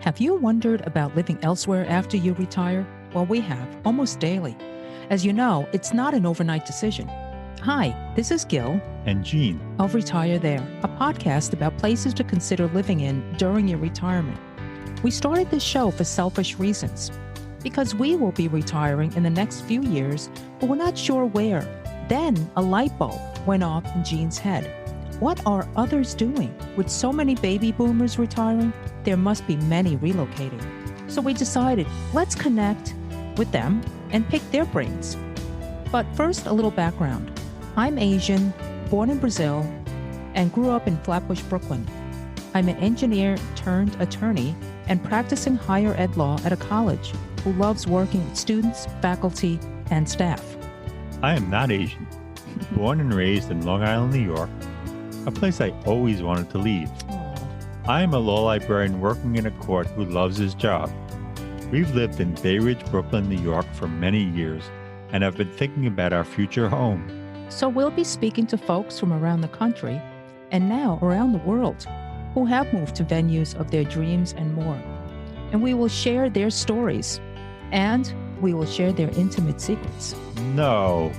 Have you wondered about living elsewhere after you retire? Well, we have, almost daily. As you know, it's not an overnight decision. Hi, this is Gil and Gene of Retire There, a podcast about places to consider living in during your retirement. We started this show for selfish reasons, because we will be retiring in the next few years, but we're not sure where. Then a light bulb went off in Gene's head. What are others doing? With so many baby boomers retiring, there must be many relocating. So we decided, let's connect with them and pick their brains. But first, a little background. I'm Asian, born in Brazil, and grew up in Flatbush, Brooklyn. I'm an engineer turned attorney and practicing higher ed law at a college who loves working with students, faculty, and staff. I am not Asian. Born and raised in Long Island, New York, a place I always wanted to leave. I am a law librarian working in a court who loves his job. We've lived in Bay Ridge, Brooklyn, New York for many years, and have been thinking about our future home. So we'll be speaking to folks from around the country, and now around the world, who have moved to venues of their dreams and more. And we will share their stories, and we will share their intimate secrets. No.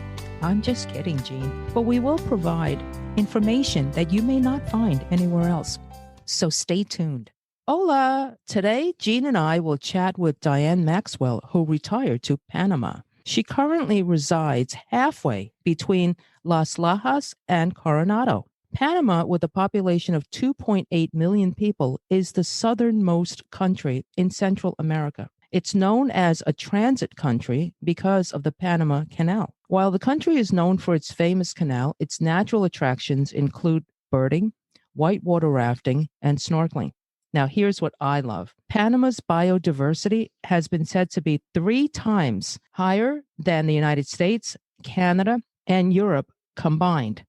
I'm just kidding, Gene. But we will provide information that you may not find anywhere else. So stay tuned. Hola! Today, Gene and I will chat with Diane Maxwell, who retired to Panama. She currently resides halfway between Las Lajas and Coronado. Panama, with a population of 2.8 million people, is the southernmost country in Central America. It's known as a transit country because of the Panama Canal. While the country is known for its famous canal, its natural attractions include birding, whitewater rafting, and snorkeling. Now, here's what I love. Panama's biodiversity has been said to be 3 times higher than the United States, Canada, and Europe combined.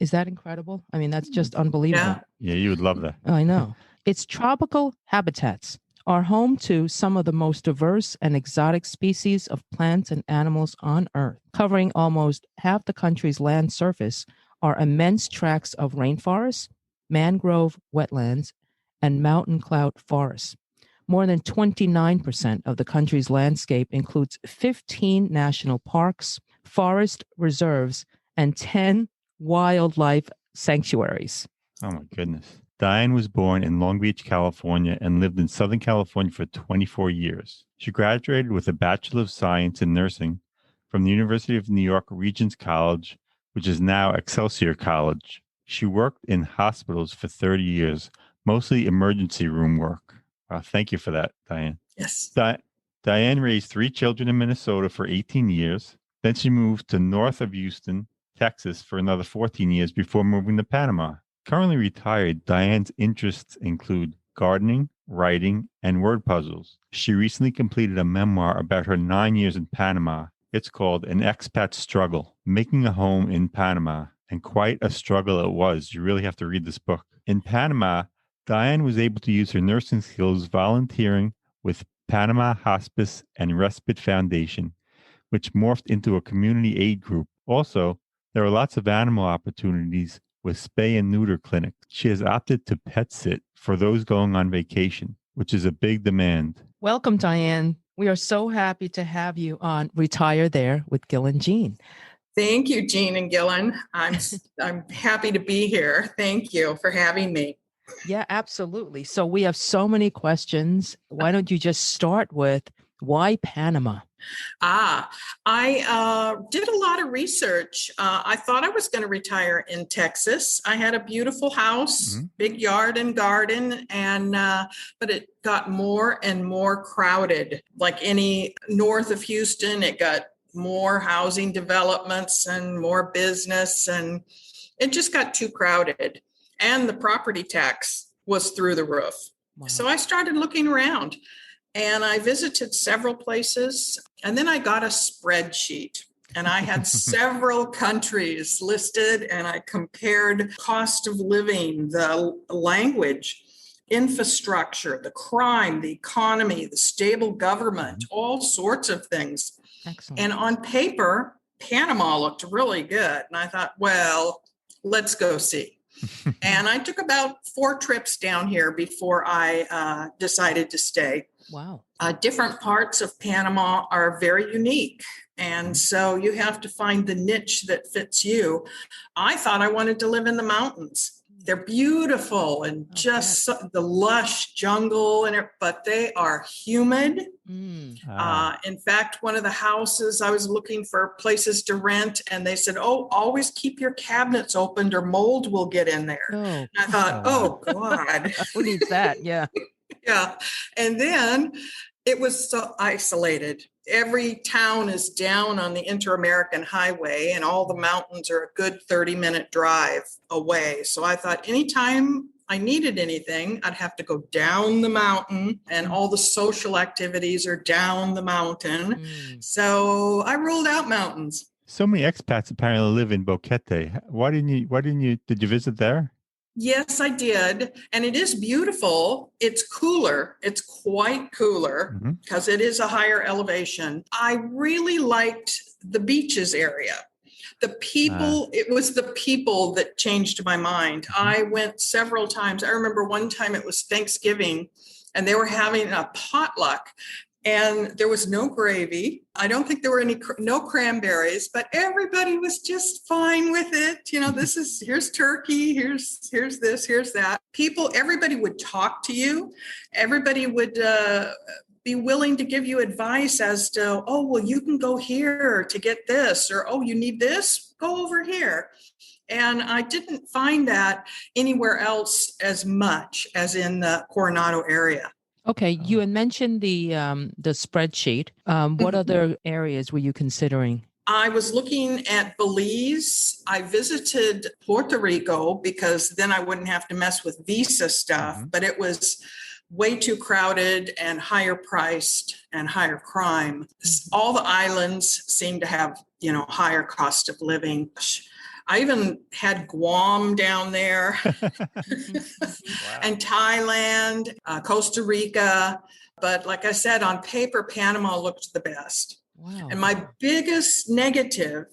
Is that incredible? I mean, that's just unbelievable. Yeah, you would love that. I know. Its tropical habitats are home to some of the most diverse and exotic species of plants and animals on Earth. Covering almost half the country's land surface are immense tracts of rainforests, mangrove wetlands, and mountain cloud forests. More than 29% of the country's landscape includes 15 national parks, forest reserves, and 10 wildlife sanctuaries. Oh my goodness. Diane was born in Long Beach, California, and lived in Southern California for 24 years. She graduated with a Bachelor of Science in Nursing from the University of New York Regents College, which is now Excelsior College. She worked in hospitals for 30 years, mostly emergency room work. Thank you for that, Diane. Yes. Diane raised 3 children in Minnesota for 18 years. Then she moved to north of Houston, Texas for another 14 years before moving to Panama. Currently retired, Diane's interests include gardening, writing, and word puzzles. She recently completed a memoir about her 9 years in Panama. It's called An Expat Struggle, Making a Home in Panama. And quite a struggle it was. You really have to read this book. In Panama, Diane was able to use her nursing skills volunteering with Panama Hospice and Respite Foundation, which morphed into a community aid group. Also, there are lots of animal opportunities with spay and neuter clinics. She has opted to pet sit for those going on vacation, which is a big demand. Welcome, Diane. We are so happy to have you on Retire There with Gil and Gene. Thank you, Gene and Gillen. I'm happy to be here. I you for having me. Yeah, absolutely. So we have so many questions. Why don't you just start with why Panama? I did a lot of research. I thought I was going to retire in Texas. I had a beautiful house, big yard and garden, and but it got more and more crowded. Like any north of Houston, it got more housing developments and more business, and it just got too crowded. And the property tax was through the roof. Wow. So I started looking around. And I visited several places, and then I got a spreadsheet, and I had several countries listed, and I compared cost of living, the language, infrastructure, the crime, the economy, the stable government, all sorts of things. Excellent. And on paper, Panama looked really good. And I thought, well, let's go see. And I took about 4 trips down here before I decided to stay. Wow. Different parts of Panama are very unique. And so you have to find the niche that fits you. I thought I wanted to live in the mountains. They're beautiful and just the lush jungle, but they are humid. In fact, one of the houses, I was looking for places to rent, and they said, "Oh, always keep your cabinets opened or mold will get in there." And I thought, "Oh God, who needs that?" Yeah. Yeah. And then it was so isolated. Every town is down on the Inter-American Highway, and all the mountains are a good 30-minute drive away. So I thought anytime I needed anything, I'd have to go down the mountain, and all the social activities are down the mountain. So I ruled out mountains. So many expats apparently live in Boquete. Did you visit there? Yes, I did. And it is beautiful. It's cooler. It's quite cooler because it is a higher elevation. I really liked the beaches area. The people, it was the people that changed my mind. I went several times. I remember one time it was Thanksgiving and they were having a potluck. And there was no gravy. I don't think there were no cranberries, but everybody was just fine with it. You know, here's turkey, here's this, here's that. Everybody would talk to you. Everybody would be willing to give you advice as to, oh, well, you can go here to get this, or, oh, you need this, go over here. And I didn't find that anywhere else as much as in the Coronado area. Okay, you had mentioned the spreadsheet. What other areas were you considering? I was looking at Belize. I visited Puerto Rico because then I wouldn't have to mess with visa stuff, but it was way too crowded and higher priced and higher crime. All the islands seem to have, higher cost of living. I even had Guam down there and Thailand, Costa Rica. But like I said, on paper, Panama looked the best. Wow. And my biggest negative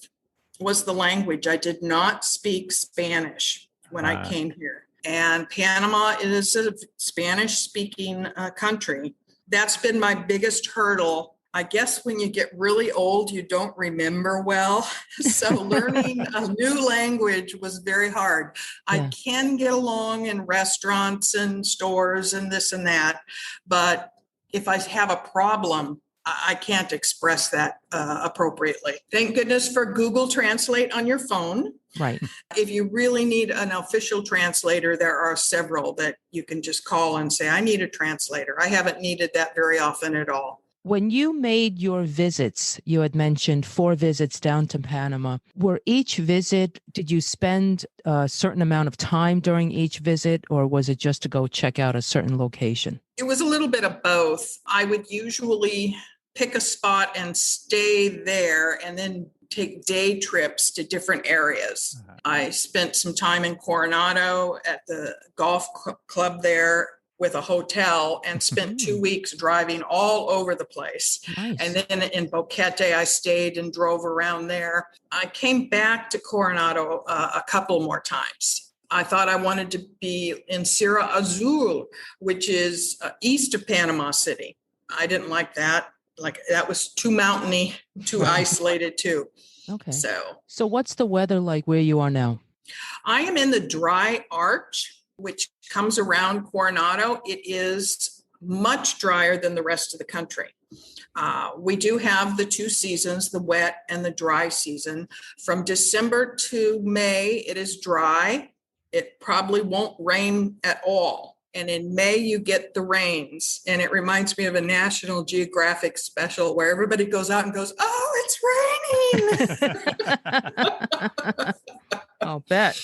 was the language. I did not speak Spanish when I came here. And Panama is a Spanish-speaking country. That's been my biggest hurdle. I guess when you get really old, you don't remember well. So learning a new language was very hard. I can get along in restaurants and stores and this and that. But if I have a problem, I can't express that appropriately. Thank goodness for Google Translate on your phone. Right. If you really need an official translator, there are several that you can just call and say, I need a translator. I haven't needed that very often at all. When you made your visits, you had mentioned 4 visits down to Panama. Were each visit, did you spend a certain amount of time during each visit, or was it just to go check out a certain location? It was a little bit of both. I would usually pick a spot and stay there and then take day trips to different areas. I spent some time in Coronado at the golf club there with a hotel and spent 2 weeks driving all over the place. Nice. And then in Boquete, I stayed and drove around there. I came back to Coronado a couple more times. I thought I wanted to be in Sierra Azul, which is east of Panama City. I didn't like that. Like that was too mountainy, too isolated too. Okay. So what's the weather like where you are now? I am in the dry arch, which comes around Coronado. It is much drier than the rest of the country. We do have the 2 seasons, the wet and the dry season. From December to May, it is dry. It probably won't rain at all. And in May, you get the rains. And it reminds me of a National Geographic special where everybody goes out and goes, oh, it's raining. I'll bet.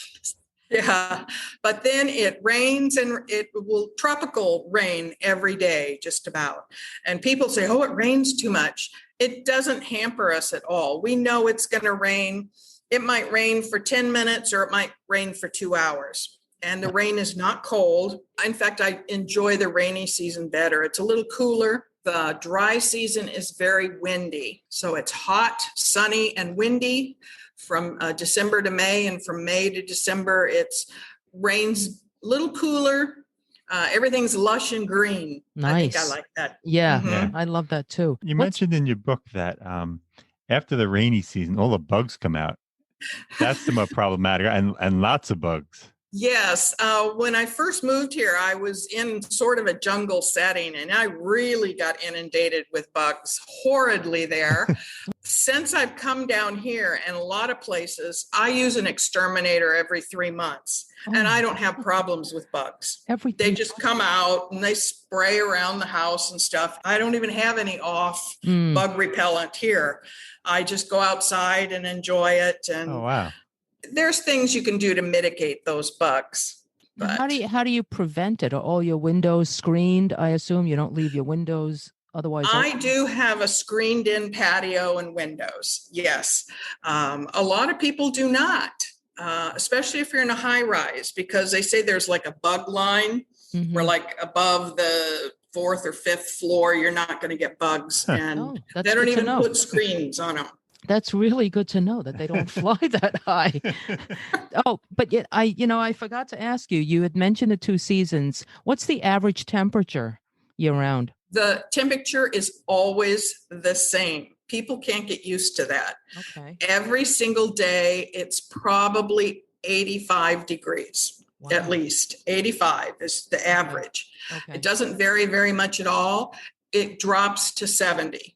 Yeah, but then it rains and it will tropical rain every day, just about. And people say, oh, it rains too much. It doesn't hamper us at all. We know it's going to rain. It might rain for 10 minutes or it might rain for 2 hours. And the rain is not cold. In fact, I enjoy the rainy season better. It's a little cooler. The dry season is very windy. So it's hot, sunny, and windy from December to May. And from May to December, it's rain's a little cooler. Everything's lush and green. Nice. I think I like that. Yeah, Yeah. I love that too. You mentioned in your book that after the rainy season, all the bugs come out. That's the more problematic, and lots of bugs. Yes. When I first moved here, I was in sort of a jungle setting, and I really got inundated with bugs horridly there. Since I've come down here, and a lot of places, I use an exterminator every 3 months, and I don't have problems with bugs. They just come out and they spray around the house and stuff. I don't even have any off bug repellent here. I just go outside and enjoy it. And Oh, wow. there's things you can do to mitigate those bugs. But How do you prevent it? Are all your windows screened? I assume you don't leave your windows otherwise. I do have a screened in patio and windows. Yes. A lot of people do not, especially if you're in a high rise, because they say there's like a bug line where like above the 4th or 5th floor, you're not going to get bugs. And they don't even put screens on them. That's really good to know that they don't fly that high. But yet I forgot to ask you, you had mentioned the 2 seasons. What's the average temperature year round? The temperature is always the same. People can't get used to that. Okay. Every single day, it's probably 85 degrees. Wow. At least 85 is the average. Okay. It doesn't vary very much at all. It drops to 70.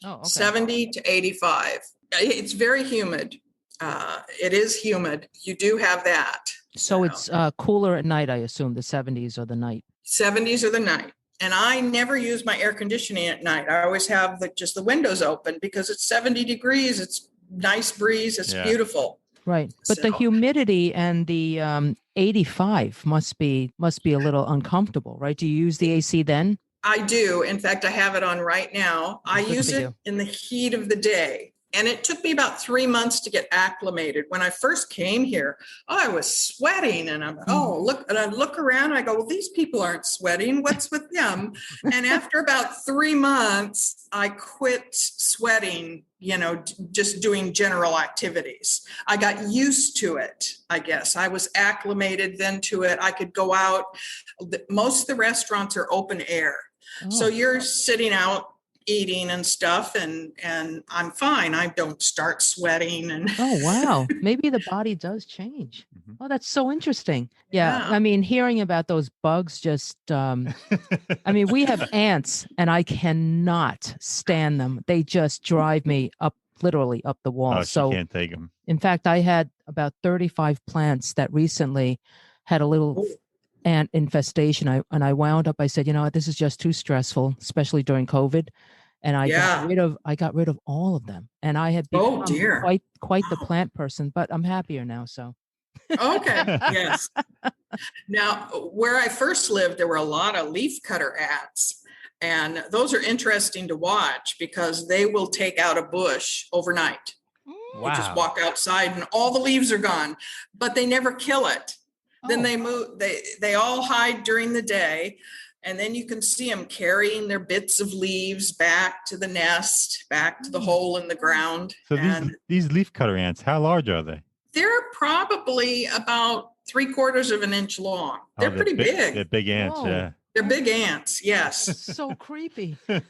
Oh, okay. 70 to 85. It's very humid. It is humid. You do have that. So it's cooler at night, I assume, the 70s or the night. 70s are the night. And I never use my air conditioning at night. I always have just the windows open because it's 70 degrees. It's nice breeze. It's beautiful. Right. But the humidity and the 85 must be a little uncomfortable, right? Do you use the AC then? I do. In fact, I have it on right now. I use it in the heat of the day. And it took me about 3 months to get acclimated. When I first came here, I was sweating, and I look around and I go, well, these people aren't sweating. What's with them? And after about 3 months, I quit sweating, just doing general activities. I got used to it, I guess. I was acclimated then to it. I could go out. Most of the restaurants are open air. Oh. So you're sitting out eating and stuff, and I'm fine. I don't start sweating. And oh, wow. Maybe the body does change. Oh, that's so interesting. Yeah. I mean, hearing about those bugs just, we have ants and I cannot stand them. They just drive me literally up the wall. Oh, so you can't take them. In fact, I had about 35 plants that recently had a little ant infestation. I wound up, I said, this is just too stressful, especially during COVID. And I got rid of all of them. And I had become quite the plant person, but I'm happier now. So. Okay. Yes. Now, where I first lived, there were a lot of leaf cutter ants. And those are interesting to watch because they will take out a bush overnight. Wow. You just walk outside and all the leaves are gone, but they never kill it. Then they move, they all hide during the day. And then you can see them carrying their bits of leaves back to the nest, back to the hole in the ground. So these leaf cutter ants, how large are they? They're probably about 3/4 of an inch long. They're pretty big. They're big ants, yeah. They're big ants, yes. So creepy. But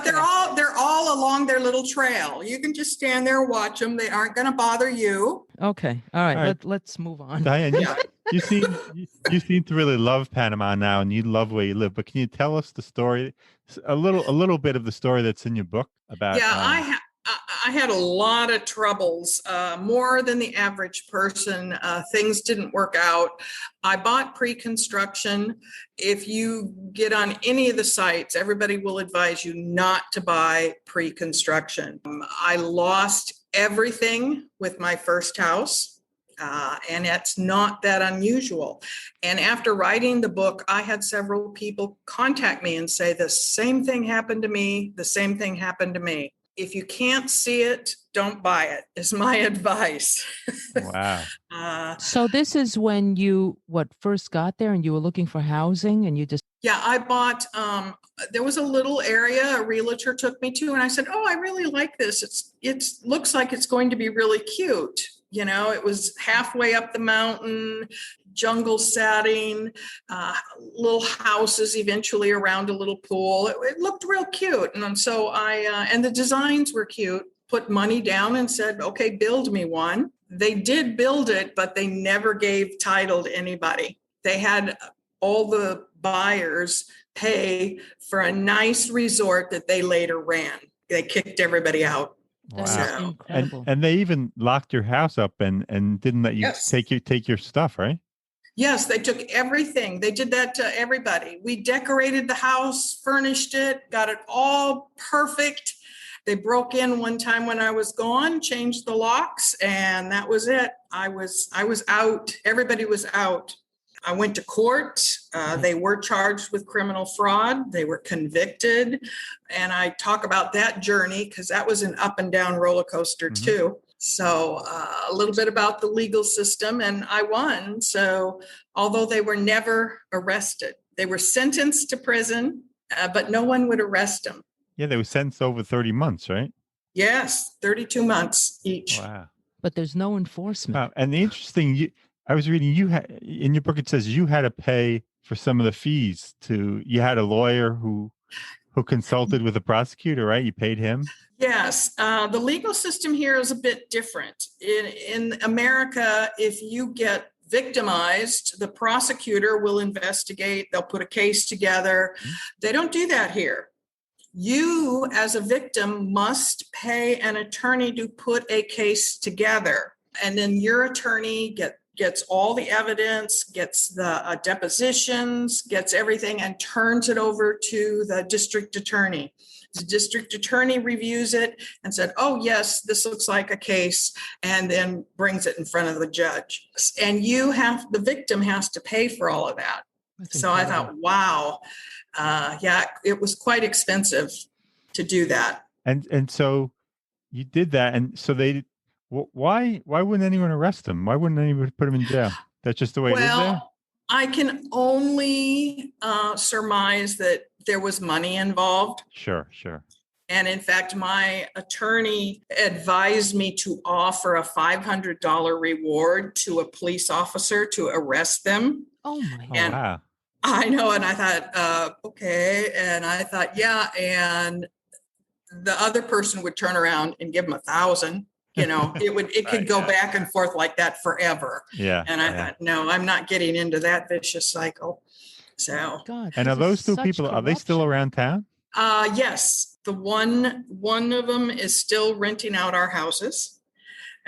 they're all along their little trail. You can just stand there and watch them. They aren't going to bother you. Okay. All right. Let's move on. Diane, you seem to really love Panama now, and you love where you live. But can you tell us the story, a little bit of the story that's in your book about? Yeah, I had a lot of troubles, more than the average person. Things didn't work out. I bought pre-construction. If you get on any of the sites, everybody will advise you not to buy pre-construction. I lost everything with my first house, and it's not that unusual. And after writing the book, I had several people contact me and say, the same thing happened to me. The same thing happened to me. If you can't see it, don't buy it, is my advice. Wow. So this is when you first got there and you were looking for housing and you just... Yeah, I bought, there was a little area a realtor took me to, and I said, I really like this. It looks like it's going to be really cute. It was halfway up the mountain, jungle setting, little houses eventually around a little pool. It looked real cute. And so and the designs were cute. Put money down and said, okay, build me one. They did build it, but they never gave title to anybody. They had all the buyers pay for a nice resort that they later ran. They kicked everybody out. Wow. So, Incredible. And they even locked your house up and didn't let you take your stuff, right? Yes, they took everything. They did that to everybody. We decorated the house, furnished it, got it all perfect. They broke in one time when I was gone, changed the locks, and that was it. I was out. Everybody was out. I went to court. They were charged with criminal fraud. They were convicted. And I talk about that journey because that was an up and down roller coaster too. So a little bit about the legal system, and I won. So although they were never arrested, they were sentenced to prison, but no one would arrest them. Yeah, they were sentenced over 30 months, right? Yes, 32 months each. Wow. But there's no enforcement. Wow. And the interesting, I was reading, in your book, it says you had to pay for some of the fees you had a lawyer who consulted with the prosecutor, right? You paid him? Yes. The legal system here is a bit different. In America, if you get victimized, the prosecutor will investigate. They'll put a case together. They don't do that here. You, as a victim, must pay an attorney to put a case together. And then your attorney gets all the evidence, gets the depositions, gets everything, and turns it over to the district attorney. The district attorney reviews it and said, oh, yes, this looks like a case, and then brings it in front of the judge. And the victim has to pay for all of that. So I thought, wow. It was quite expensive to do that. And so you did that. And so why wouldn't anyone arrest him? Why wouldn't anyone put him in jail? That's just the way it is there? I can only surmise that there was money involved. Sure. And in fact, my attorney advised me to offer a $500 reward to a police officer to arrest them. Oh, my God. Wow. I know. And I thought, okay. And I thought, yeah. And the other person would turn around and give him $1,000. It could go back and forth like that forever. Yeah. And I thought, no, I'm not getting into that vicious cycle. So. God, and are those two people, are they still around town? Yes. The one of them is still renting out our houses.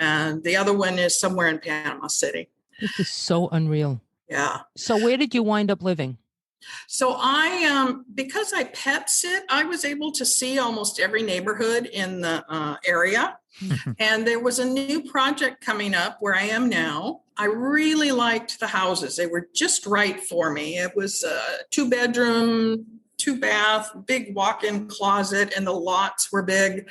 And the other one is somewhere in Panama City. This is so unreal. Yeah. So where did you wind up living? So because I pet sit, I was able to see almost every neighborhood in the area. And there was a new project coming up where I am now. I really liked the houses. They were just right for me. It was a 2-bedroom, 2-bath, big walk-in closet, and the lots were big.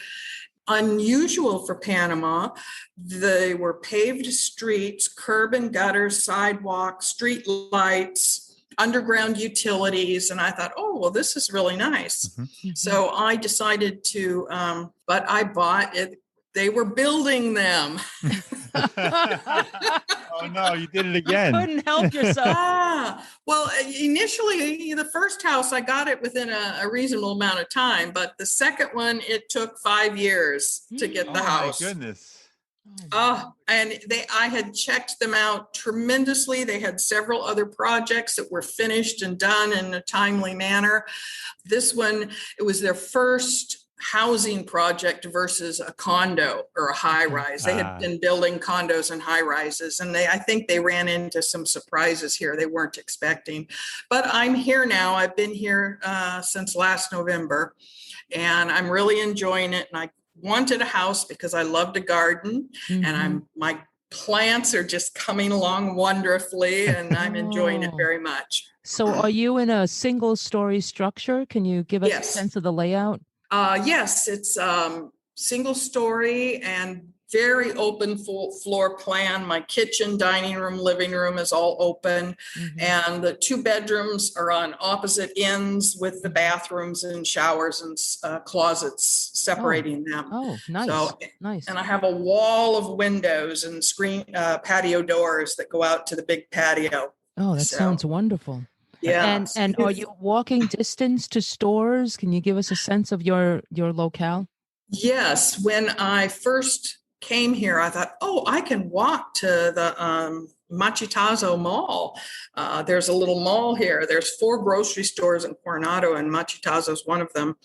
Unusual for Panama. They were paved streets, curb and gutters, sidewalks, street lights, underground utilities. And I thought, oh, well, this is really nice. Mm-hmm. So I decided to, but I bought it. They were building them. Oh, no, you did it again. You couldn't help yourself. Well, initially, the first house, I got it within a reasonable amount of time. But the second one, it took 5 years to get the house. Oh, my goodness. And I had checked them out tremendously. They had several other projects that were finished and done in a timely manner. This one, it was their first housing project versus a condo or a high rise. They had been building condos and high rises, and I think they ran into some surprises here they weren't expecting. But I'm here now. I've been here since last November, and I'm really enjoying it. And I wanted a house because I love to garden, and my plants are just coming along wonderfully, and I'm enjoying it very much. So are you in a single story structure? Can you give us a sense of the layout? Yes, it's single story, and very open full floor plan. My kitchen, dining room, living room is all open. And the 2 bedrooms are on opposite ends with the bathrooms and showers and closets separating them. Oh, nice. So, nice. And I have a wall of windows and patio doors that go out to the big patio. Oh, that sounds wonderful. Yeah. And are you walking distance to stores? Can you give us a sense of your locale? Yes. When I first came here, I thought, I can walk to the Machitazo Mall. There's a little mall here. There's 4 grocery stores in Coronado, and Machitazo is one of them.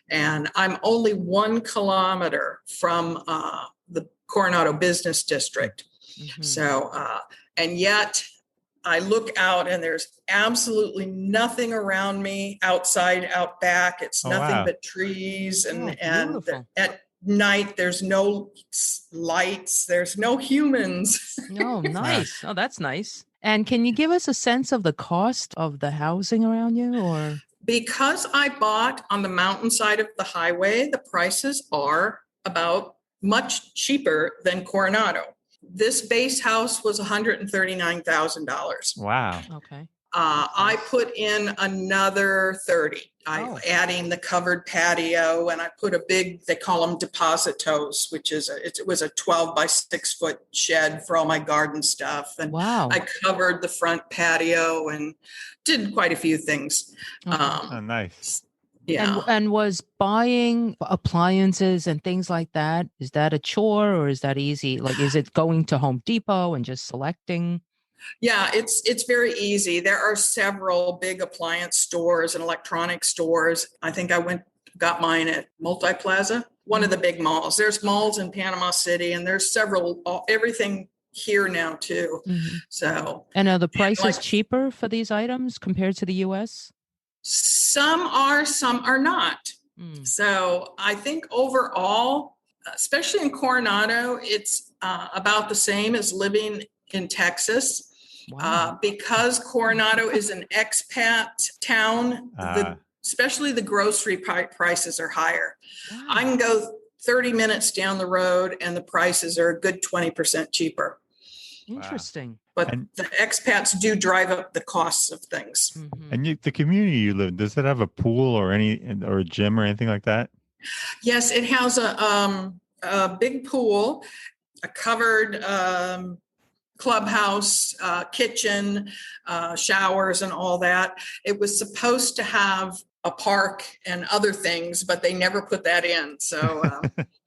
And I'm only 1 kilometer from the Coronado Business District. So, and yet I look out and there's absolutely nothing around me outside, out back. It's nothing but trees and at night there's no lights, there's no humans. Oh, nice. Oh, that's nice. And can you give us a sense of the cost of the housing around you? Or because I bought on the mountainside of the highway, the prices are about much cheaper than Coronado. This base house was $139,000. Wow. Okay. I put in another 30. Adding the covered patio, and I put a big, they call them depositos, which is it was a 12 by 6 foot shed for all my garden stuff. And I covered the front patio and did quite a few things. Nice. Yeah. And was buying appliances and things like that, is that a chore or is that easy? Like, is it going to Home Depot and just selecting? Yeah, it's very easy. There are several big appliance stores and electronic stores. I think I got mine at Multiplaza, one of the big malls. There's malls in Panama City, and there's everything here now too. So, and are the prices cheaper for these items compared to the U.S.? Some are, some are not. So I think overall, especially in Coronado, it's about the same as living in Texas. Wow. Because Coronado is an expat town, especially the grocery prices are higher. Wow. I can go 30 minutes down the road and the prices are a good 20% cheaper. Interesting. But the expats do drive up the costs of things. And the community you live in, does it have a pool or a gym or anything like that? Yes, it has a big pool, a covered clubhouse, kitchen, showers and all that. It was supposed to have a park and other things, but they never put that in. So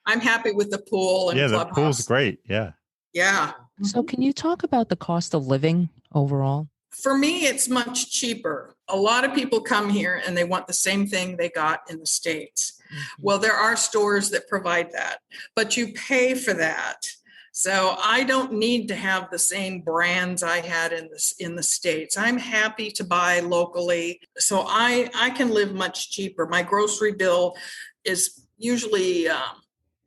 I'm happy with the pool and clubhouse. The pool's great. Yeah. Yeah. So can you talk about the cost of living overall? For me, it's much cheaper. A lot of people come here and they want the same thing they got in the States. Well, there are stores that provide that, but you pay for that. So I don't need to have the same brands I had in the States. I'm happy to buy locally. So I can live much cheaper. My grocery bill is usually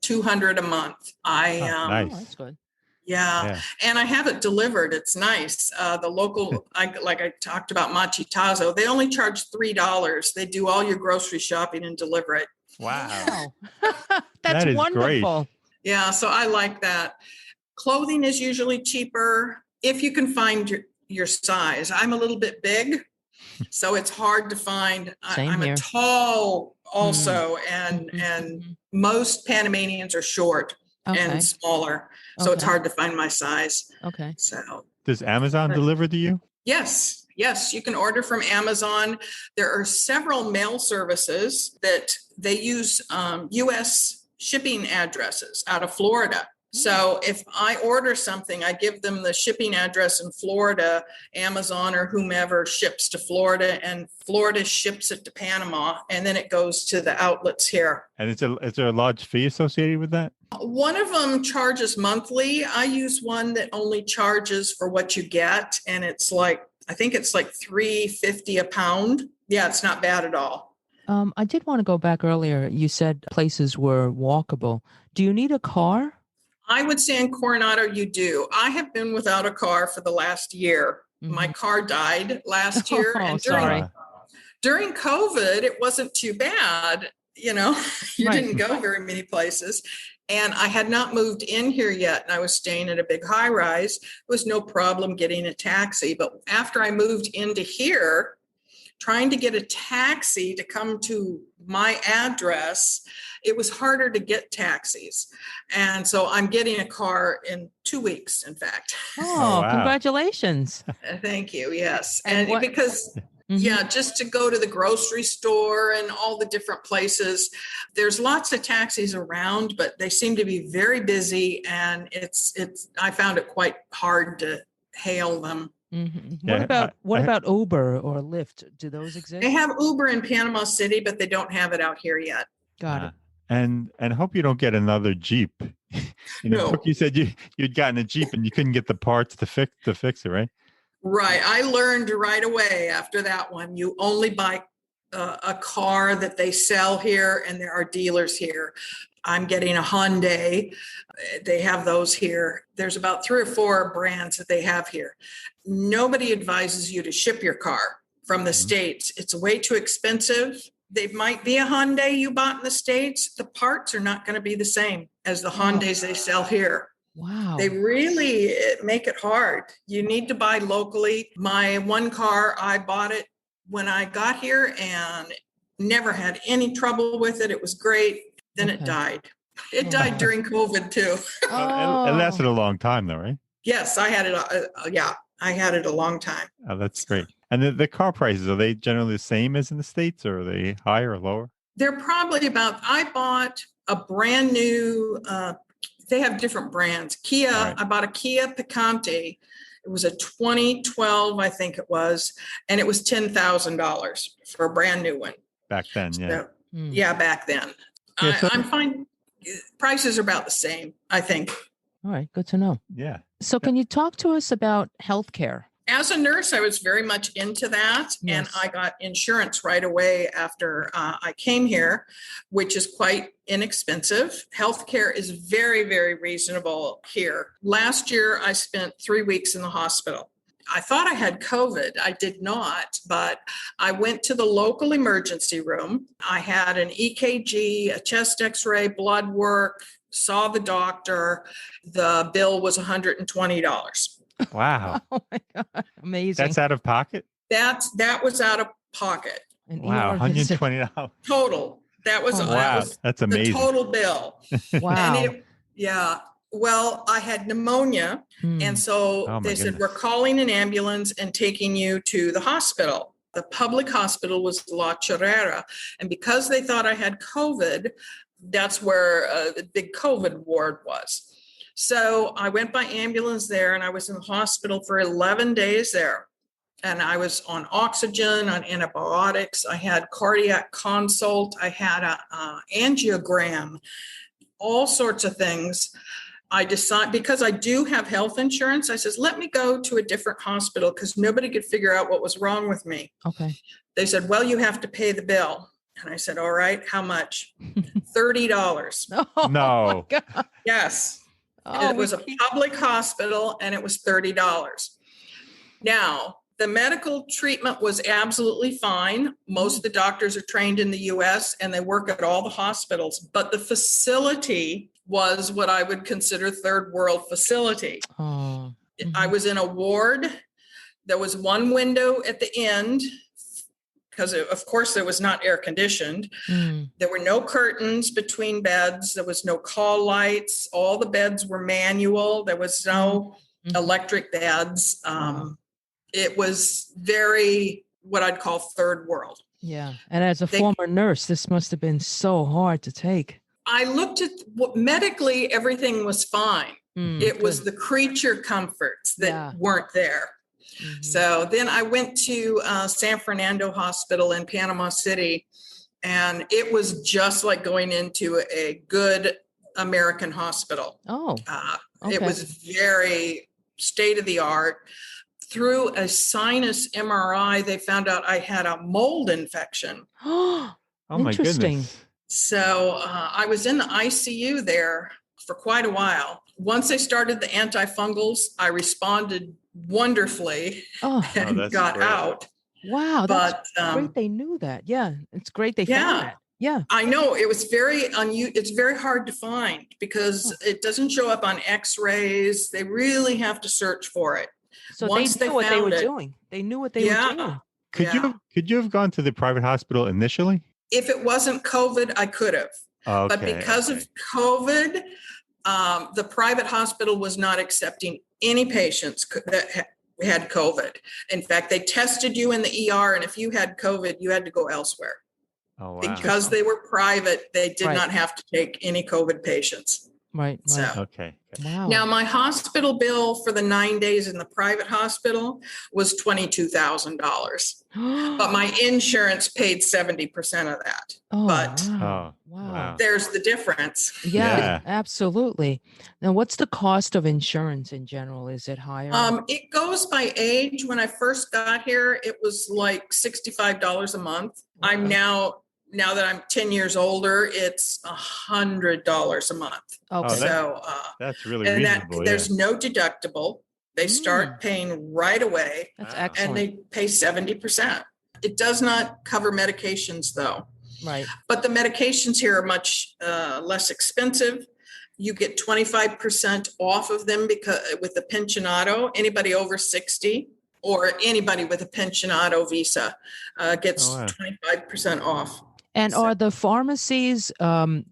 $200 a month. Nice. Oh, that's good. Yeah. And I have it delivered. It's nice. The local, like I talked about Machitazo, they only charge $3. They do all your grocery shopping and deliver it. Wow. That's wonderful. Great. Yeah. So I like that. Clothing is usually cheaper if you can find your size. I'm a little bit big, so it's hard to find. I'm a tall also, and most Panamanians are short. And smaller. So it's hard to find my size. Okay. So does Amazon deliver to you? Yes. Yes. You can order from Amazon. There are several mail services that they use US shipping addresses out of Florida. So if I order something, I give them the shipping address in Florida, Amazon or whomever ships to Florida, and Florida ships it to Panama, and then it goes to the outlets here. And is there a large fee associated with that? One of them charges monthly. I use one that only charges for what you get, and it's like, I think it's like $3.50 a pound. Yeah, it's not bad at all. I did want to go back earlier. You said places were walkable. Do you need a car? I would say in Coronado, you do. I have been without a car for the last year. My car died last year. And during COVID, it wasn't too bad. You know, you didn't go very many places. And I had not moved in here yet, and I was staying at a big high rise. It was no problem getting a taxi. But after I moved into here, trying to get a taxi to come to my address, it was harder to get taxis. And so I'm getting a car in 2 weeks, in fact. Oh, wow. Congratulations. Thank you. Yes. And And what- because Mhm. yeah, just to go to the grocery store and all the different places. There's lots of taxis around, but they seem to be very busy, and I found it quite hard to hail them. Mhm. Yeah, What about Uber or Lyft? Do those exist? They have Uber in Panama City, but they don't have it out here yet. Got it. And hope you don't get another Jeep. In the No. book, you said you'd gotten a Jeep and you couldn't get the parts to fix it, right? Right. I learned right away after that one, you only buy a car that they sell here, and there are dealers here. I'm getting a Hyundai. They have those here. There's about 3 or 4 brands that they have here. Nobody advises you to ship your car from the States. It's way too expensive. They might be a Hyundai you bought in the States. The parts are not going to be the same as the Hyundais they sell here. Wow. They really make it hard. You need to buy locally. My one car, I bought it when I got here and never had any trouble with it. It was great. Then it died. It died during COVID too. It lasted a long time though, right? Yes, I had it. I had it a long time. Oh, that's great. And the car prices, are they generally the same as in the States, or are they higher or lower? They're probably I bought a brand new, they have different brands. Kia, Right. I bought a Kia Picante. It was a 2012, I think it was, and it was $10,000 for a brand new one. Back then, yeah. So, Mm. yeah, back then. Yeah, so- I'm fine. Prices are about the same, I think. All right. Good to know. Yeah. So can you talk to us about healthcare? As a nurse, I was very much into that, and Yes. I got insurance right away after I came here, which is quite inexpensive. Healthcare is very, very reasonable here. Last year, I spent 3 weeks in the hospital. I thought I had COVID. I did not, but I went to the local emergency room. I had an EKG, a chest x-ray, blood work, saw the doctor. The bill was $120. Wow. Oh my God. Amazing. That's out of pocket? That was out of pocket. An Wow. ER visit. $120. Total. That was, Oh, that Wow. was That's the amazing. total bill. Wow. And well, I had pneumonia. Mm. And so Oh, my they said, goodness. we're calling an ambulance and taking you to the hospital. The public hospital was La Chorrera. And because they thought I had COVID, that's where the big COVID ward was. So I went by ambulance there, and I was in the hospital for 11 days there. And I was on oxygen, on antibiotics. I had cardiac consult. I had a angiogram, all sorts of things. I decided, because I do have health insurance, I says, let me go to a different hospital because nobody could figure out what was wrong with me. Okay. They said, well, you have to pay the bill. And I said, all right, how much? $30. Oh, No. my God. Yes. Oh, It was a public hospital, and it was $30. Now, the medical treatment was absolutely fine. Most of the doctors are trained in the US and they work at all the hospitals, but the facility was what I would consider third world facility. Oh. I was in a ward. There was one window at the end because, of course, there was not air conditioned. Mm. There were no curtains between beds. There was no call lights. All the beds were manual. There was no electric beds. It was very, what I'd call third world. Yeah. And as a former nurse, this must have been so hard to take. I looked at what medically, everything was fine. It was the creature comforts that weren't there. Mm-hmm. So then I went to San Fernando Hospital in Panama City, and it was just like going into a good American hospital. Oh, okay. It was very state of the art. Through a sinus MRI, they found out I had a mold infection. Oh, my goodness. So I was in the ICU there for quite a while. Once they started the antifungals, I responded wonderfully and got great. out. Wow, But that's great they knew that. Yeah, it's great they found that. Yeah. I know it was it's very hard to find because it doesn't show up on x-rays. They really have to search for it. So Once they knew what they were found it, doing. They knew what they were doing. Could you have gone to the private hospital initially? If it wasn't COVID, I could have. Okay, but because of COVID, the private hospital was not accepting any patients that had COVID. In fact, they tested you in the ER, and if you had COVID, you had to go elsewhere. Oh, wow. Because they were private, they did not have to take any COVID patients. Right. So, okay. Wow. Now, my hospital bill for the 9 days in the private hospital was $22,000, but my insurance paid 70% of that. Oh, but wow. Wow. there's the difference. Yeah, absolutely. Now, what's the cost of insurance in general? Is it higher? It goes by age. When I first got here, it was like $65 a month. Okay. I'm now that I'm 10 years older, it's $100 a month. Okay. So that's really and reasonable. There's no deductible. They start paying right away. That's Wow. excellent. And they pay 70%. It does not cover medications though. Right. But the medications here are much less expensive. You get 25% off of them because with the pensionado, anybody over 60 or anybody with a pensionado visa gets 25% off. And are the pharmacies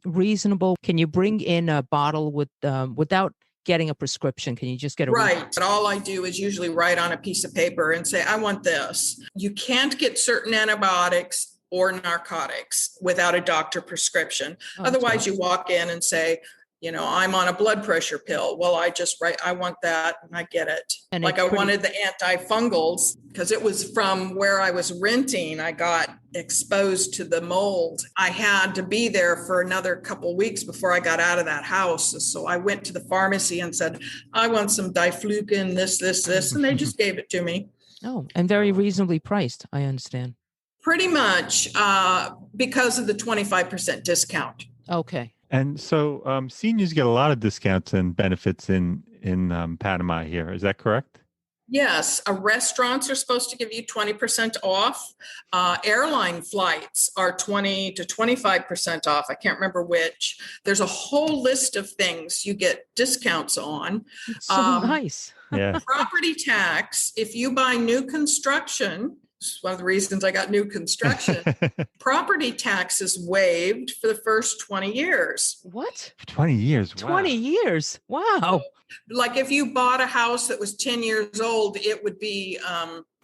reasonable? Can you bring in a bottle without getting a prescription? Can you just get a Right. But all I do is usually write on a piece of paper and say, I want this. You can't get certain antibiotics or narcotics without a doctor prescription. Otherwise, you walk in and say, I'm on a blood pressure pill. Well, I just write, I want that, and I get it. And like I wanted the antifungals because it was from where I was renting. I got exposed to the mold. I had to be there for another couple weeks before I got out of that house. So I went to the pharmacy and said, I want some diflucan, this, and they just gave it to me. Oh, and very reasonably priced, I understand. Pretty much because of the 25% discount. Okay. And so seniors get a lot of discounts and benefits in Panama here. Is that correct? Yes. Restaurants are supposed to give you 20% off. Airline flights are 20 to 25% off. I can't remember which. There's a whole list of things you get discounts on. It's so nice. Yeah. Property tax, if you buy new construction, this is one of the reasons I got new construction. Property tax is waived for the first 20 years. What? 20 years. Wow. 20 years. Wow. Like if you bought a house that was 10 years old, it would be,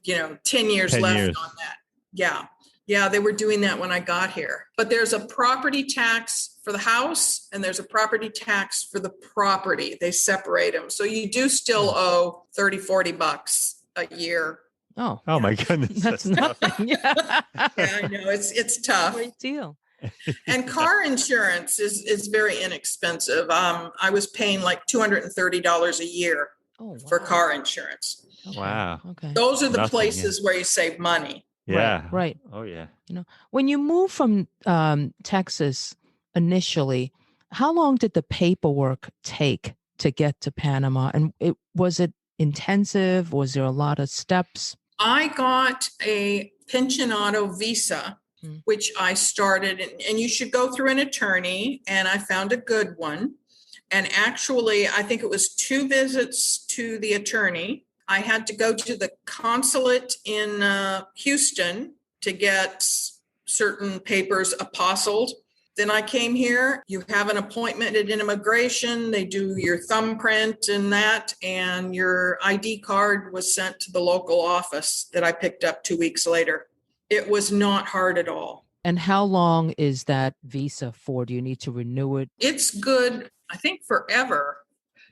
10 years 10 left years. on that. Yeah. Yeah. They were doing that when I got here. But there's a property tax for the house and there's a property tax for the property. They separate them. So you do still owe $30-$40 a year. Oh my goodness. That's nothing. Yeah. Yeah, I know. It's tough. Great deal. And car insurance is very inexpensive. I was paying like $230 a year for car insurance. Okay. Wow. Okay. Those are the places where you save money. Yeah. Right. Oh yeah. When you moved from Texas initially, how long did the paperwork take to get to Panama? And was it intensive? Was there a lot of steps? I got a pensionado visa, which I started, and you should go through an attorney, and I found a good one. And actually, I think it was 2 visits to the attorney. I had to go to the consulate in Houston to get certain papers apostilled. Then I came here. You have an appointment at immigration. They do your thumbprint and that, and your ID card was sent to the local office that I picked up 2 weeks later. It was not hard at all. And how long is that visa for? Do you need to renew it? It's good, I think, forever,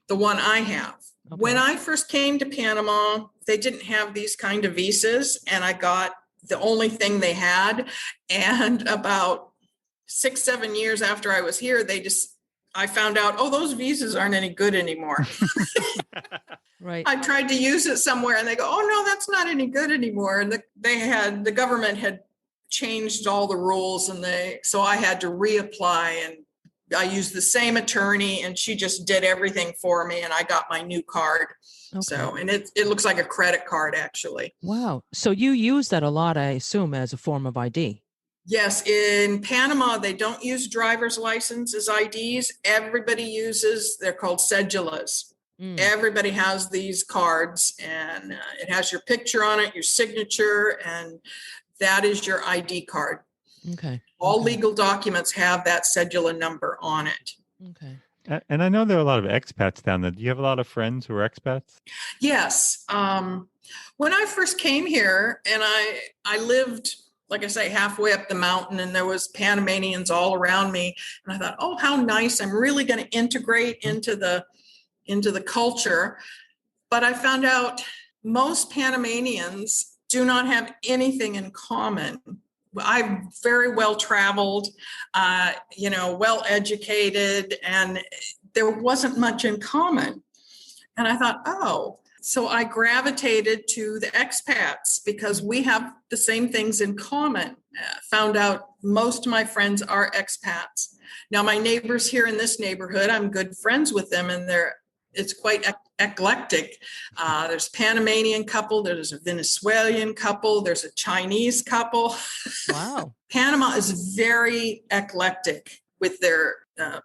the one I have. Okay. When I first came to Panama, they didn't have these kind of visas, and I got the only thing they had. And about 6-7 years after I was here, I found out, those visas aren't any good anymore. Right. I tried to use it somewhere and they go, no, that's not any good anymore. And the government had changed all the rules so I had to reapply, and I used the same attorney and she just did everything for me and I got my new card. Okay. So, and it looks like a credit card actually. Wow. So you use that a lot, I assume, as a form of ID. Yes, in Panama, they don't use driver's license as IDs. Everybody uses, they're called cedulas. Everybody has these cards, and it has your picture on it, your signature, and that is your ID card. Okay. All legal documents have that cedula number on it. Okay. And I know there are a lot of expats down there. Do you have a lot of friends who are expats? Yes. When I first came here, and I lived, like I say, halfway up the mountain, and there was Panamanians all around me, and I thought, oh, how nice! I'm really going to integrate into the culture. But I found out most Panamanians do not have anything in common. I'm very well traveled, well educated, and there wasn't much in common. And I thought, oh, so I gravitated to the expats because we have the same things in common. Found out most of my friends are expats. Now, my neighbors here in this neighborhood, I'm good friends with them, and it's quite eclectic. There's a Panamanian couple, there's a Venezuelan couple, there's a Chinese couple. Wow. Panama is very eclectic with their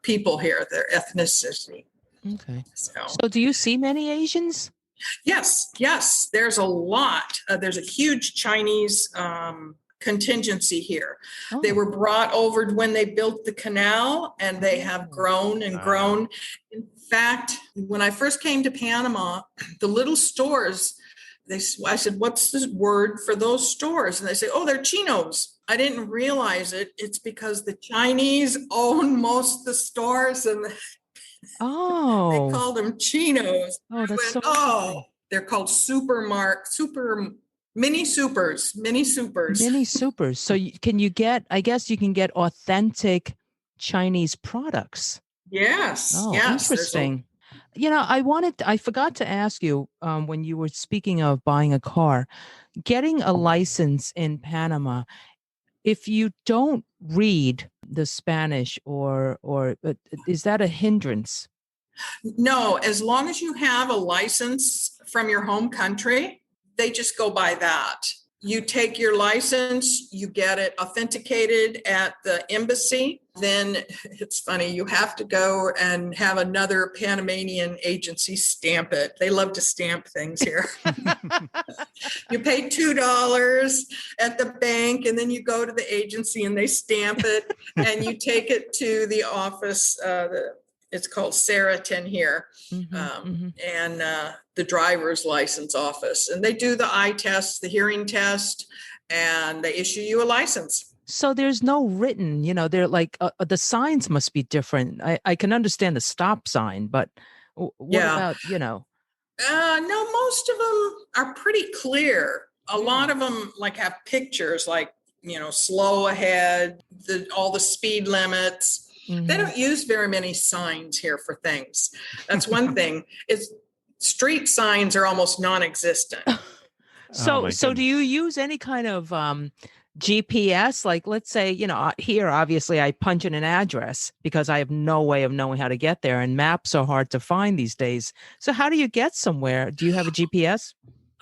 people here, their ethnicity. Okay. So do you see many Asians? Yes. There's a lot. There's a huge Chinese contingency here. Oh. They were brought over when they built the canal, and they have grown and grown. In fact, when I first came to Panama, the little stores, I said, what's the word for those stores? And they say, oh, they're chinos. I didn't realize it. It's because the Chinese own most of the stores, and they call them chinos. Oh, that's they're called mini supers. Mini supers. So I guess you can get authentic Chinese products. Yes. Oh, yes. Interesting. I forgot to ask you when you were speaking of buying a car, getting a license in Panama, if you don't read the Spanish or is that a hindrance? No, as long as you have a license from your home country, they just go by that. You take your license, you get it authenticated at the embassy. Then it's funny, you have to go and have another Panamanian agency stamp it. They love to stamp things here. You pay $2 at the bank, and then you go to the agency and they stamp it, and you take it to the office. It's called Seriton here, and the driver's license office. And they do the eye test, the hearing test, and they issue you a license. So there's no written, they're like, the signs must be different. I can understand the stop sign, but what about, No, most of them are pretty clear. A lot of them have pictures slow ahead, all the speed limits. Mm-hmm. They don't use very many signs here for things. That's one thing. Street signs are almost non-existent. So do you use any kind of GPS? Like, let's say, here, obviously I punch in an address because I have no way of knowing how to get there, and maps are hard to find these days. So how do you get somewhere? Do you have a GPS?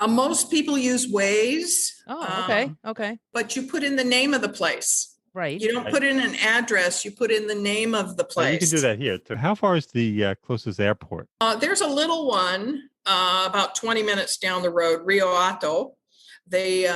Most people use Waze. Oh, okay. But you put in the name of the place. Right. You don't put in an address, you put in the name of the place. You can do that here too. How far is the closest airport? There's a little one about 20 minutes down the road, Rio Hato. They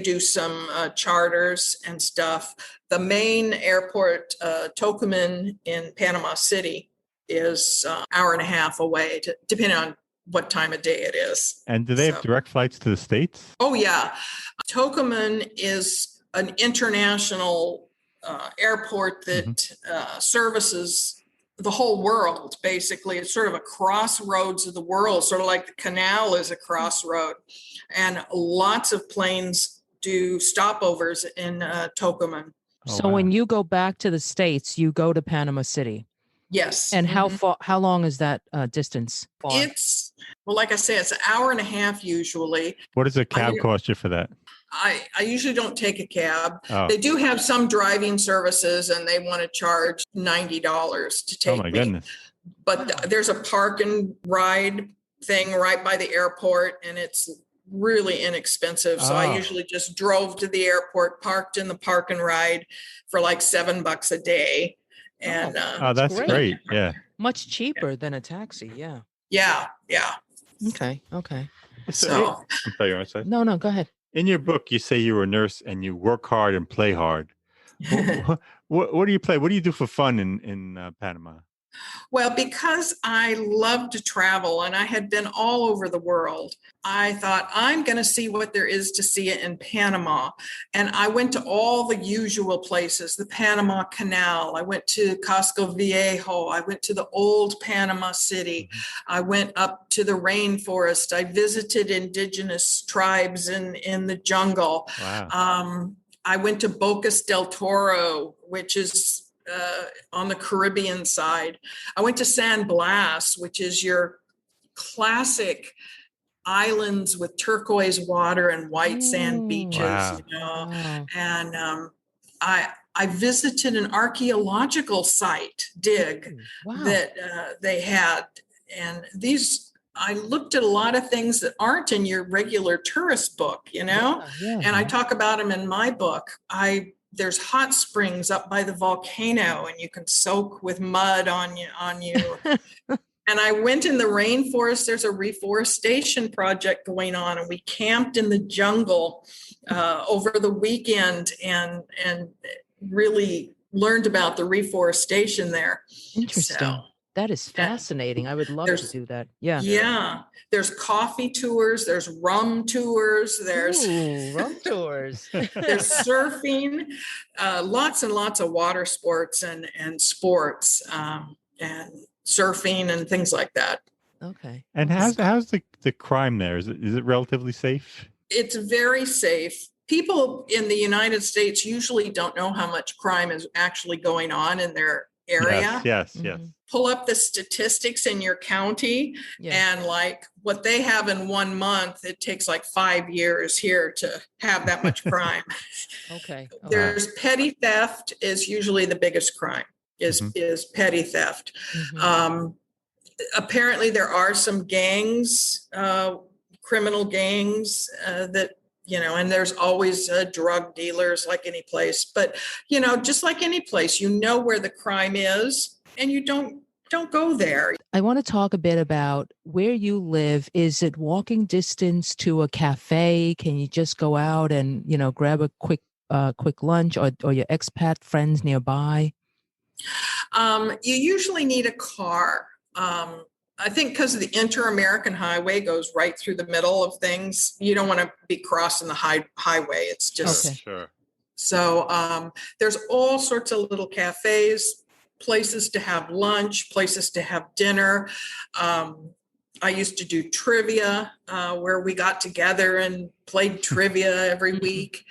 do some charters and stuff. The main airport, Tocumen in Panama City, is an hour and a half away, depending on what time of day it is. And do they have direct flights to the States? Oh, yeah. Tocumen is an international airport that services the whole world, basically. It's sort of a crossroads of the world, sort of like the canal is a crossroad. And lots of planes do stopovers in Tocumen. So when you go back to the States, you go to Panama City? Yes. And how long is that distance? It's, like I say, it's an hour and a half usually. What does a cab cost you for that? I usually don't take a cab. Oh. They do have some driving services, and they want to charge $90 to take me. Oh, my goodness. But there's a park and ride thing right by the airport, and it's really inexpensive. So I usually just drove to the airport, parked in the park and ride for like $7 a day. And that's great. Yeah. Much cheaper than a taxi. Yeah. Yeah. Okay. So I'm sorry, you want to say? No, go ahead. In your book, you say you're a nurse and you work hard and play hard. What do you play? What do you do for fun in Panama? Well, because I love to travel and I had been all over the world, I thought I'm going to see what there is to see in Panama. And I went to all the usual places, the Panama Canal. I went to Casco Viejo. I went to the old Panama City. I went up to the rainforest. I visited indigenous tribes in the jungle. Wow. I went to Bocas del Toro, which is on the Caribbean side. I went to San Blas, which is your classic islands with turquoise water and white sand beaches. Wow. Wow. And I visited an archaeological site, dig, that they had. And I looked at a lot of things that aren't in your regular tourist book, and I talk about them in my book. There's hot springs up by the volcano and you can soak with mud on you. And I went in the rainforest. There's a reforestation project going on and we camped in the jungle over the weekend and really learned about the reforestation there. Interesting. So, that is fascinating. I would love to do that. Yeah. Yeah. There's coffee tours. There's rum tours. There's rum tours. There's surfing, lots and lots of water sports and sports and surfing and things like that. Okay. And how's the crime there? Is it relatively safe? It's very safe. People in the United States usually don't know how much crime is actually going on in their area. Yes. Pull up the statistics in your county and like what they have in 1 month, it takes like 5 years here to have that much crime. Okay. There's petty theft is usually the biggest crime is petty theft. Apparently there are some gangs, criminal gangs that and there's always drug dealers like any place, but just like any place, where the crime is and you don't go there. I want to talk a bit about where you live. Is it walking distance to a cafe? Can you just go out and, grab a quick lunch or your expat friends nearby? You usually need a car. I think because the Inter-American Highway goes right through the middle of things, you don't want to be crossing the highway. It's just Sure. So there's all sorts of little cafes, places to have lunch, places to have dinner. I used to do trivia where we got together and played trivia every week.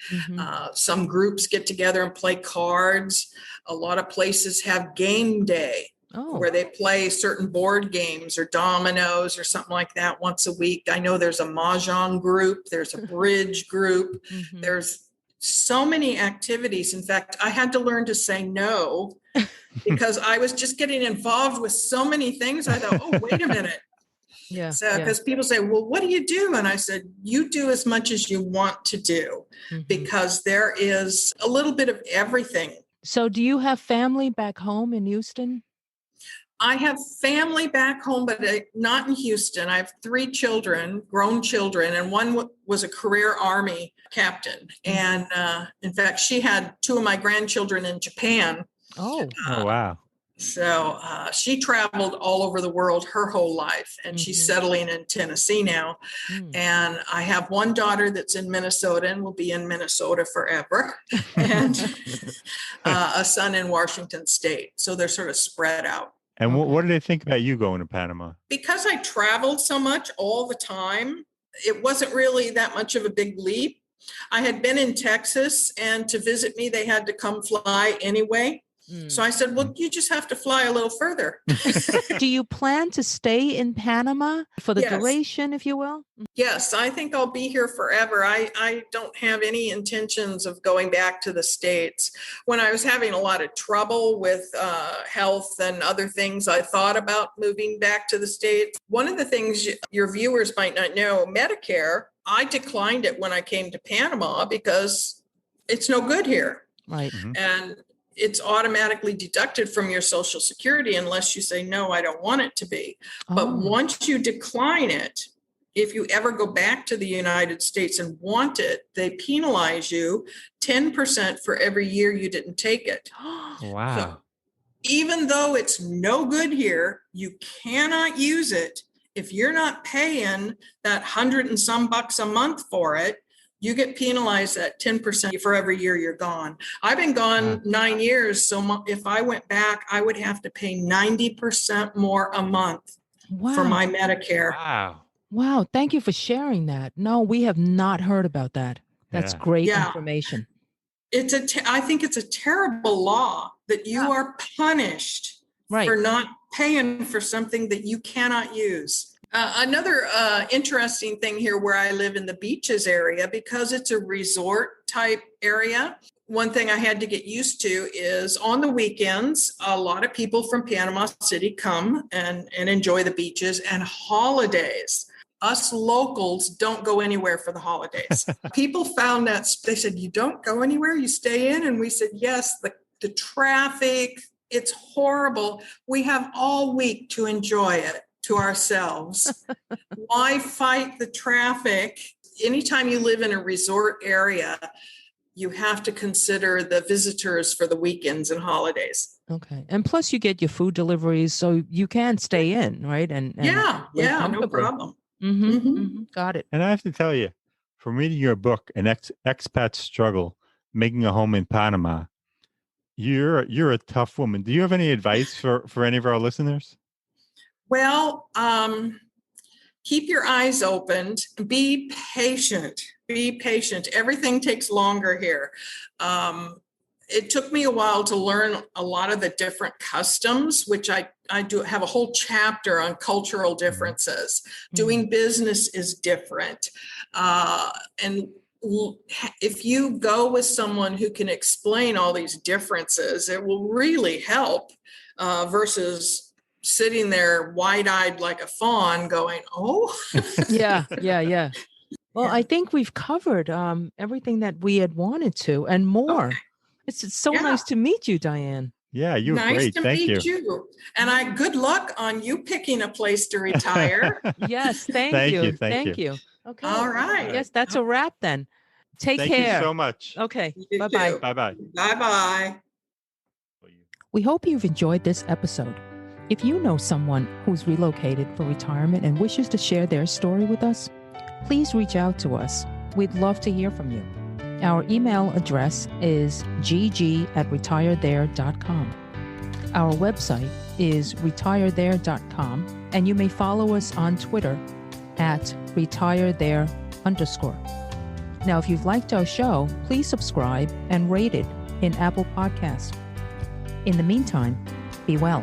Some groups get together and play cards. A lot of places have game day. Where they play certain board games or dominoes or something like that once a week. I know there's a mahjong group, there's a bridge group. There's so many activities. In fact, I had to learn to say no because I was just getting involved with so many things. I thought, oh, wait a minute. So because people say, well, what do you do? And I said, you do as much as you want to do because there is a little bit of everything. So do you have family back home in Houston? I have family back home, but not in Houston. I have 3 children, grown children, and one was a career Army captain. And in fact, she had 2 of my grandchildren in Japan. Oh, wow. So she traveled all over the world her whole life, and she's settling in Tennessee now. And I have one daughter that's in Minnesota and will be in Minnesota forever, and a son in Washington State. So they're sort of spread out. And what do they think about you going to Panama? Because I traveled so much all the time, it wasn't really that much of a big leap. I had been in Texas, and to visit me, they had to come fly anyway. So I said, well, you just have to fly a little further. Do you plan to stay in Panama for the duration, if you will? Yes, I think I'll be here forever. I don't have any intentions of going back to the States. When I was having a lot of trouble with health and other things, I thought about moving back to the States. One of the things your viewers might not know, Medicare I declined it when I came to Panama because it's no good here. Right. Mhm. And it's automatically deducted from your Social Security unless you say, no, I don't want it to be. But Oh. once you decline it, if you ever go back to the United States and want it, they penalize you 10% for every year you didn't take it. Wow. So even though it's no good here, you cannot use it. If you're not paying that $100 and some a month for it, you get penalized at 10% for every year you're gone. I've been gone 9 years. So if I went back, I would have to pay 90% more a month for my Medicare. Wow. Wow. Thank you for sharing that. No, we have not heard about that. That's Yeah. great Yeah. information. I think it's a terrible law that you are punished Right. for not paying for something that you cannot use. Another interesting thing here where I live in the beaches area, because it's a resort type area, one thing I had to get used to is on the weekends, a lot of people from Panama City come and enjoy the beaches, and holidays. Us locals don't go anywhere for the holidays. People found that, they said, you don't go anywhere, you stay in? And we said, yes, the traffic, it's horrible. We have all week to enjoy it to ourselves. Why fight the traffic? Anytime you live in a resort area, you have to consider the visitors for the weekends and holidays. Okay. And plus you get your food deliveries, so you can stay in, right? And yeah, no problem. Mm-hmm, Mhm. mm-hmm. Got it. And I have to tell you, from reading your book, An Expat Struggle, Making a Home in Panama, you're a tough woman. Do you have any advice for any of our listeners? Well, keep your eyes open. Be patient. Be patient. Everything takes longer here. It took me a while to learn a lot of the different customs, which I do have a whole chapter on cultural differences. Mm-hmm. Doing business is different. And if you go with someone who can explain all these differences, it will really help versus sitting there wide-eyed like a fawn going, oh. Yeah. Well, I think we've covered everything that we had wanted to and more. Okay. It's so nice to meet you, Diane. Yeah, you're nice great. to Thank meet you. you. And good luck on you picking a place to retire. Yes, thank you. Thank you. Okay. All right. Yes, that's a wrap then. Take Thank care. you so much. Okay. You Bye-bye. too. Bye-bye. Bye-bye. We hope you've enjoyed this episode. If you know someone who's relocated for retirement and wishes to share their story with us, please reach out to us. We'd love to hear from you. Our email address is gg@retirethere.com. Our website is retirethere.com, and you may follow us on Twitter @retirethere_. Now, if you've liked our show, please subscribe and rate it in Apple Podcasts. In the meantime, be well.